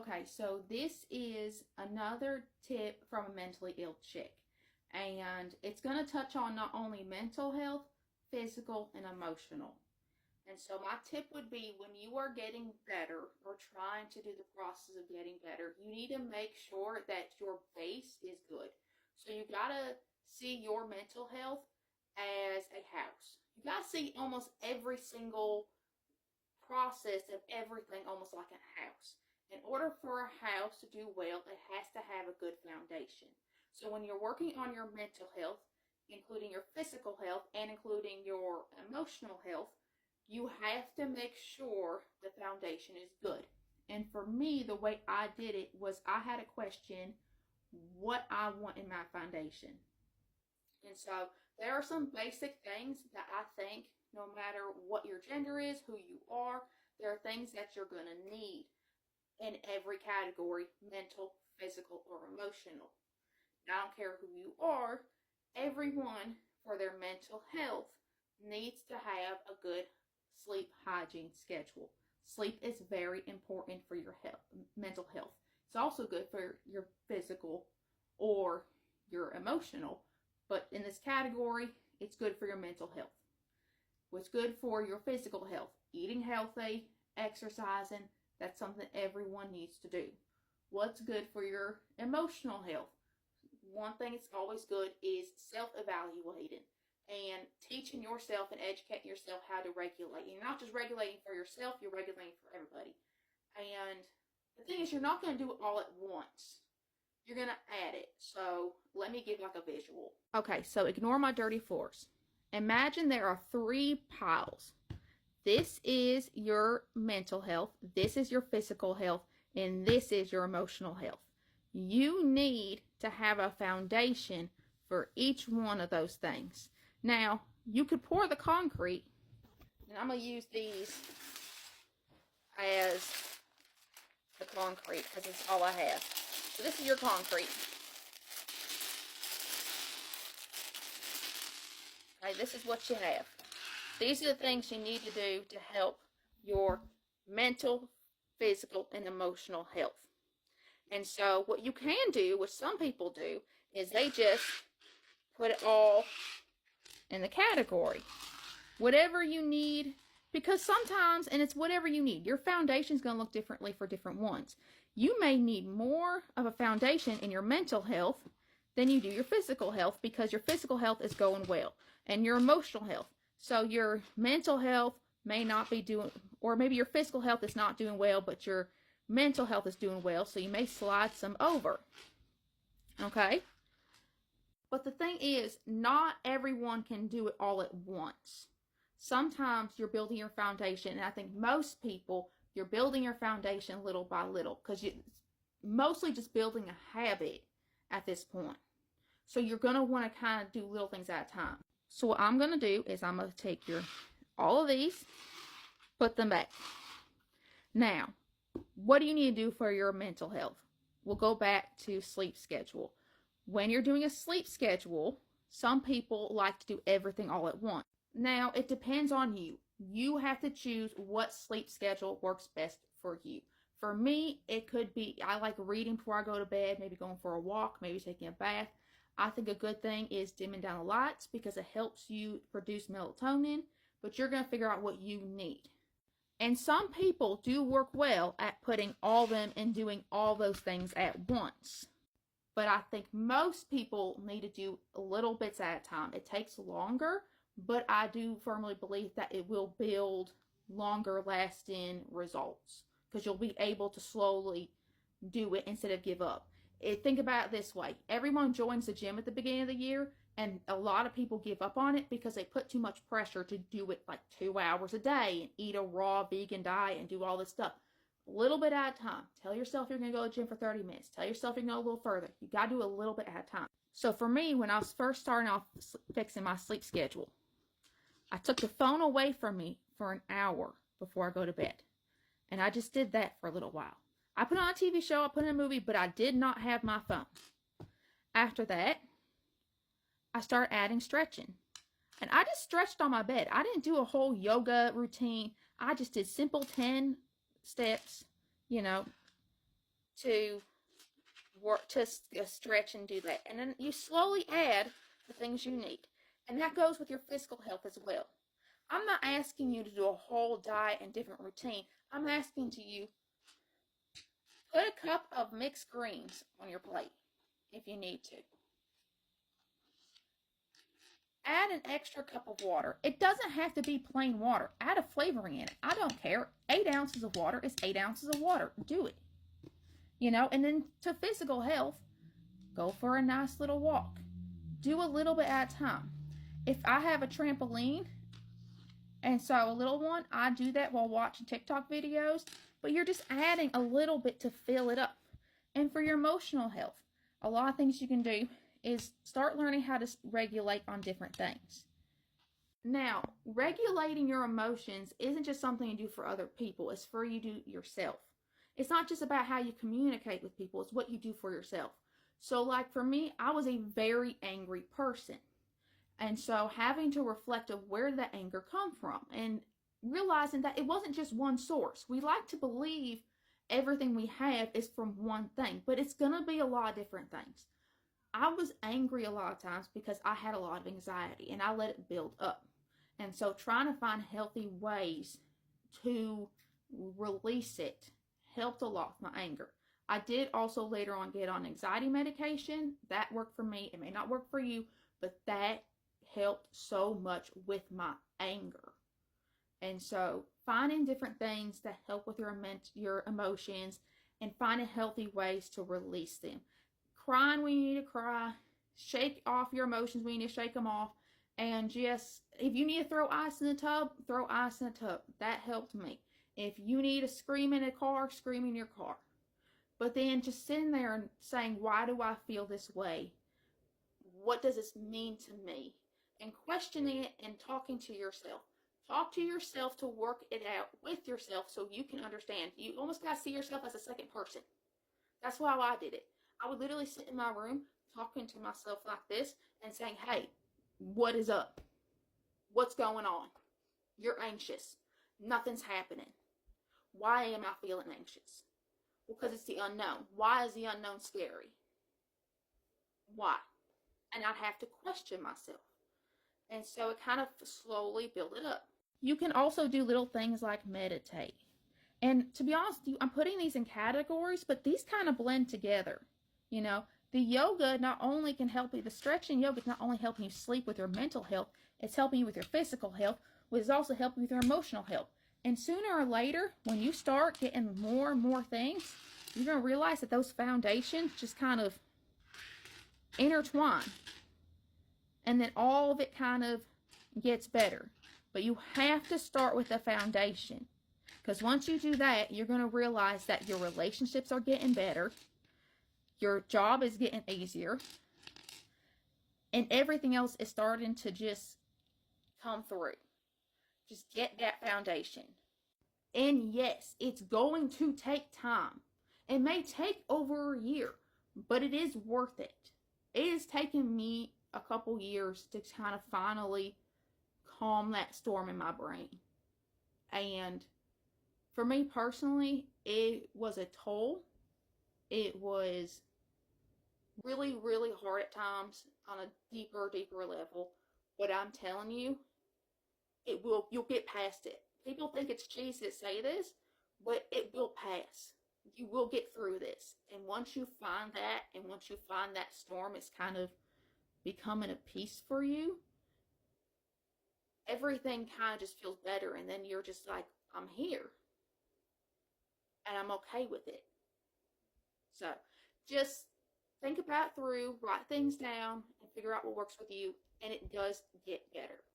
Okay, so this is another tip from a mentally ill chick. And it's going to touch on not only mental health, physical, and emotional. And so my tip would be when you are getting better or trying to do the process of getting better, you need to make sure that your base is good. So you got to see your mental health as a house. You got to see almost every single process of everything almost like a house. In order for a house to do well, it has to have a good foundation. So when you're working on your mental health, including your physical health and including your emotional health, you have to make sure the foundation is good. And for me, the way I did it was I had a question what I want in my foundation. And so there are some basic things that I think no matter what your gender is, who you are, there are things that you're going to need in every category, mental, physical, or emotional. Now, I don't care who you are, everyone for their mental health needs to have a good sleep hygiene schedule. Sleep is very important for your health, mental health. It's also good for your physical or your emotional, but in this category, it's good for your mental health. What's good for your physical health? Eating healthy, exercising, that's something everyone needs to do. What's good for your emotional health? One thing that's always good is self-evaluating and teaching yourself and educating yourself how to regulate. You're not just regulating for yourself, you're regulating for everybody. And the thing is, you're not going to do it all at once. You're going to add it. So let me give like a visual. Okay, so ignore my dirty floors. Imagine there are 3 piles. This is your mental health, this is your physical health, and this is your emotional health. You need to have a foundation for each one of those things. Now, you could pour the concrete, and I'm going to use these as the concrete because it's all I have. So this is your concrete. Okay, this is what you have. These are the things you need to do to help your mental, physical, and emotional health. And so what you can do, what some people do, is they just put it all in the category. Whatever you need, because sometimes, and it's whatever you need, your foundation is going to look differently for different ones. You may need more of a foundation in your mental health than you do your physical health because your physical health is going well and your emotional health. So your mental health may not be doing, or maybe your physical health is not doing well, but your mental health is doing well, so you may slide some over. Okay? But the thing is, not everyone can do it all at once. Sometimes you're building your foundation, and I think most people, you're building your foundation little by little because you're mostly just building a habit at this point. So you're going to want to kind of do little things at a time. So what I'm going to do is I'm going to take all of these, put them back. Now, what do you need to do for your mental health? We'll go back to sleep schedule. When you're doing a sleep schedule, some people like to do everything all at once. Now, it depends on you. You have to choose what sleep schedule works best for you. For me, it could be, I like reading before I go to bed, maybe going for a walk, maybe taking a bath. I think a good thing is dimming down the lights because it helps you produce melatonin, but you're going to figure out what you need. And some people do work well at putting all them and doing all those things at once. But I think most people need to do little bits at a time. It takes longer, but I do firmly believe that it will build longer lasting results because you'll be able to slowly do it instead of give up. Think about it this way. Everyone joins the gym at the beginning of the year, and a lot of people give up on it because they put too much pressure to do it like 2 hours a day and eat a raw vegan diet and do all this stuff. A little bit at a time. Tell yourself you're going to go to the gym for 30 minutes. Tell yourself you're going to go a little further. You got to do a little bit at a time. So for me, when I was first starting off fixing my sleep schedule, I took the phone away from me for an hour before I go to bed. And I just did that for a little while. I put on a TV show, I put in a movie, but I did not have my phone. After that, I started adding stretching. And I just stretched on my bed. I didn't do a whole yoga routine. I just did simple 10 steps, to work to stretch and do that. And then you slowly add the things you need. And that goes with your physical health as well. I'm not asking you to do a whole diet and different routine. I'm asking to you, put a cup of mixed greens on your plate if you need to. Add an extra cup of water. It doesn't have to be plain water. Add a flavoring in it. I don't care. 8 ounces of water is 8 ounces of water. Do it. And then to physical health, go for a nice little walk. Do a little bit at a time. If I have a trampoline, and so a little one, I do that while watching TikTok videos, but you're just adding a little bit to fill it up. And for your emotional health, a lot of things you can do is start learning how to regulate on different things. Now, regulating your emotions isn't just something you do for other people, it's for you to do yourself. It's not just about how you communicate with people, it's what you do for yourself. So like for me, I was a very angry person. And so having to reflect of where did that anger come from and realizing that it wasn't just one source. We like to believe everything we have is from one thing, but it's going to be a lot of different things. I was angry a lot of times because I had a lot of anxiety and I let it build up. And so trying to find healthy ways to release it helped a lot with my anger. I did also later on get on anxiety medication. That worked for me. It may not work for you, but that helped so much with my anger. And so finding different things that help with your emotions and finding healthy ways to release them. Crying when you need to cry. Shake off your emotions when you need to shake them off. And just, if you need to throw ice in the tub, throw ice in the tub. That helped me. If you need to scream in a car, scream in your car. But then just sitting there and saying, why do I feel this way? What does this mean to me? And questioning it and talking to yourself. Talk to yourself to work it out with yourself so you can understand. You almost got to see yourself as a second person. That's how I did it. I would literally sit in my room talking to myself like this and saying, hey, what is up? What's going on? You're anxious. Nothing's happening. Why am I feeling anxious? Because it's the unknown. Why is the unknown scary? Why? And I'd have to question myself. And so it kind of slowly built it up. You can also do little things like meditate. And to be honest with you, I'm putting these in categories, but these kind of blend together. The yoga not only can help you, the stretching yoga is not only helping you sleep with your mental health, it's helping you with your physical health, which is also helping you with your emotional health. And sooner or later, when you start getting more and more things, you're going to realize that those foundations just kind of intertwine. And then all of it kind of gets better. But you have to start with the foundation. Because once you do that, you're going to realize that your relationships are getting better. Your job is getting easier. And everything else is starting to just come through. Just get that foundation. And yes, it's going to take time. It may take over a year, but it is worth it. It has taken me a couple years to kind of finally calm that storm in my brain. And for me personally, it was a toll. It was really, really hard at times on a deeper level. But I'm telling you, you'll get past it. People think it's cheesy to say this, but it will pass. You will get through this. And once you find that, and once you find that storm, it's kind of becoming a peace for you, everything kind of just feels better. And then you're just like, I'm here. And I'm okay with it. So just think about it through, write things down, and figure out what works with you. And it does get better.